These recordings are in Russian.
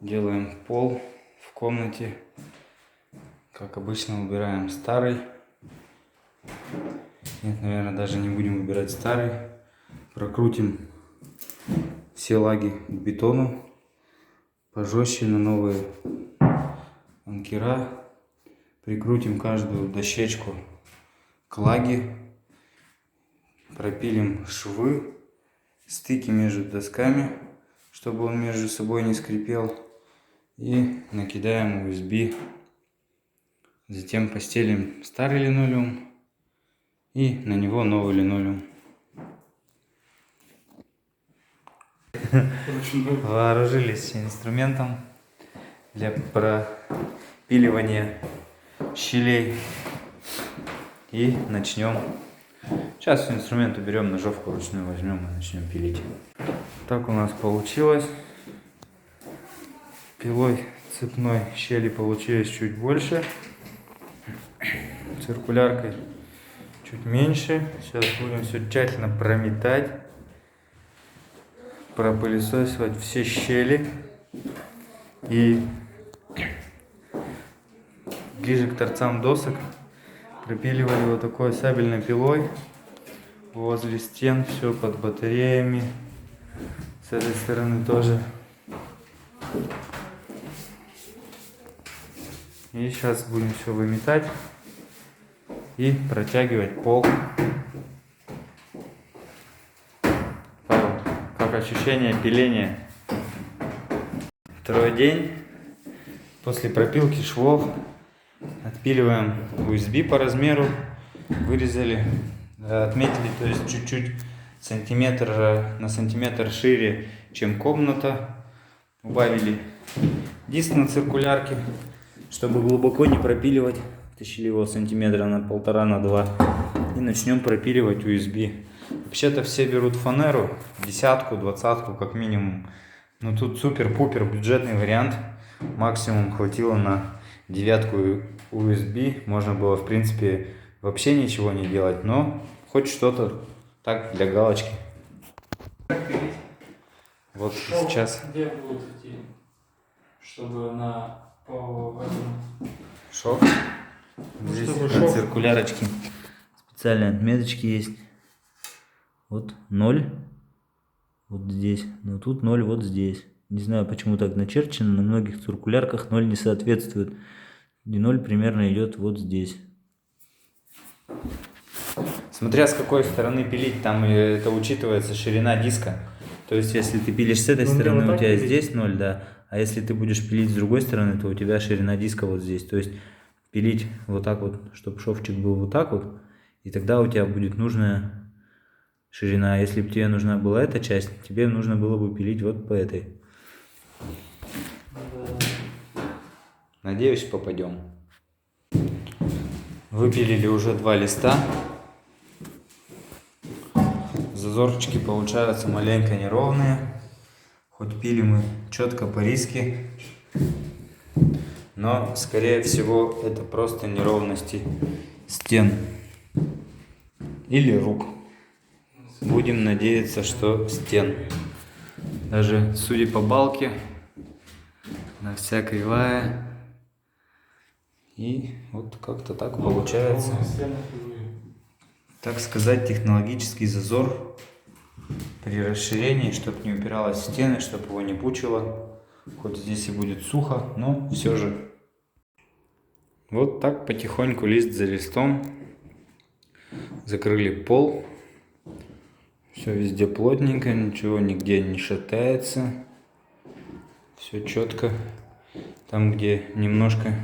Делаем пол в комнате. Как обычно, убираем старый. Нет, наверное, даже не будем убирать старый. Прокрутим все лаги к бетону. Пожестче на новые анкера. Прикрутим каждую дощечку к лаге. Пропилим швы, стыки между досками, чтобы он между собой не скрипел. И накидаем USB. Затем постелим старый линолеум и на него новый линолеум. Вооружились инструментом для пропиливания щелей. И начнем. Сейчас инструмент уберем, ножовку ручную возьмем и начнем пилить. Так у нас получилось. Пилой цепной щели получились чуть больше. Циркуляркой чуть меньше. Сейчас будем все тщательно прометать. Пропылесосивать все щели. И ближе к торцам досок пропиливали вот такой сабельной пилой. Возле стен все под батареями. С этой стороны тоже. И сейчас будем все выметать и протягивать пол. Павел, как ощущение пиления? Второй день. После пропилки швов отпиливаем USB по размеру. Вырезали, отметили, то есть чуть-чуть на сантиметр шире, чем комната. Убавили диск на циркулярке, чтобы глубоко не пропиливать. Тащили его сантиметра на 1,5 на 2. И начнем пропиливать USB. Вообще-то все берут фанеру, 10-ку, 20-ку как минимум. Но тут супер-пупер бюджетный вариант. Максимум хватило на 9-ку USB. Можно было, в принципе, вообще ничего не делать. Но хоть что-то так для галочки. Вот шов сейчас. Где будут идти? Чтобы по Шов. Здесь чтобы на шов. циркулярочке специальные отметочки есть. Вот 0. Вот здесь. Но тут 0 вот здесь. Не знаю, почему так начерчено. На многих циркулярках 0 не соответствует. И 0 примерно идет вот здесь. Смотря с какой стороны пилить, там это учитывается ширина диска. То есть, если ты пилишь с этой стороны, вот у тебя пилить. Здесь 0, да. А если ты будешь пилить с другой стороны, то у тебя ширина диска вот здесь. То есть, пилить вот так вот, чтобы шовчик был вот так вот. И тогда у тебя будет нужная ширина. А если бы тебе нужна была эта часть, тебе нужно было бы пилить вот по этой. Надеюсь, попадем. Выпилили уже 2 листа. Зазорчики получаются маленько неровные. Хоть пилим мы четко по-риски. Но, скорее всего, это просто неровности стен. Или рук. Будем надеяться, что стен. Даже судя по балке, она вся кривая. И вот как-то так получается. Так сказать, технологический зазор при расширении, чтобы не упиралось в стены, чтобы его не пучило. Хоть здесь и будет сухо, но все же. Вот так потихоньку, лист за листом, закрыли пол. Все везде плотненько, ничего нигде не шатается. Все четко. Там, где немножко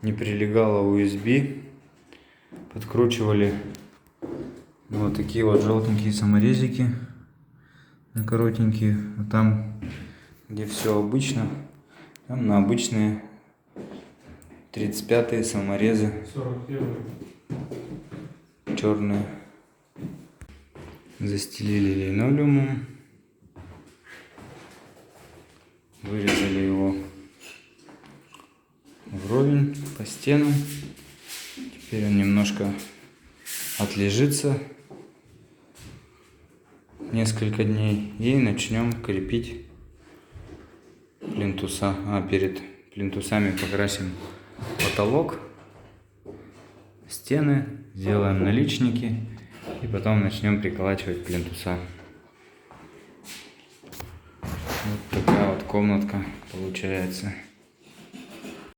не прилегало USB, подкручивали вот такие вот желтенькие саморезики на коротенькие. А там, где все обычно, там на обычные 35-е саморезы. 41-й. Черные. Застелили линолеумом. Вырезали его вровень по стенам. Теперь он немножко отлежится несколько дней и начнем крепить плинтуса, перед плинтусами покрасим потолок, стены, сделаем наличники и потом начнем приколачивать плинтуса. Вот такая вот комнатка получается.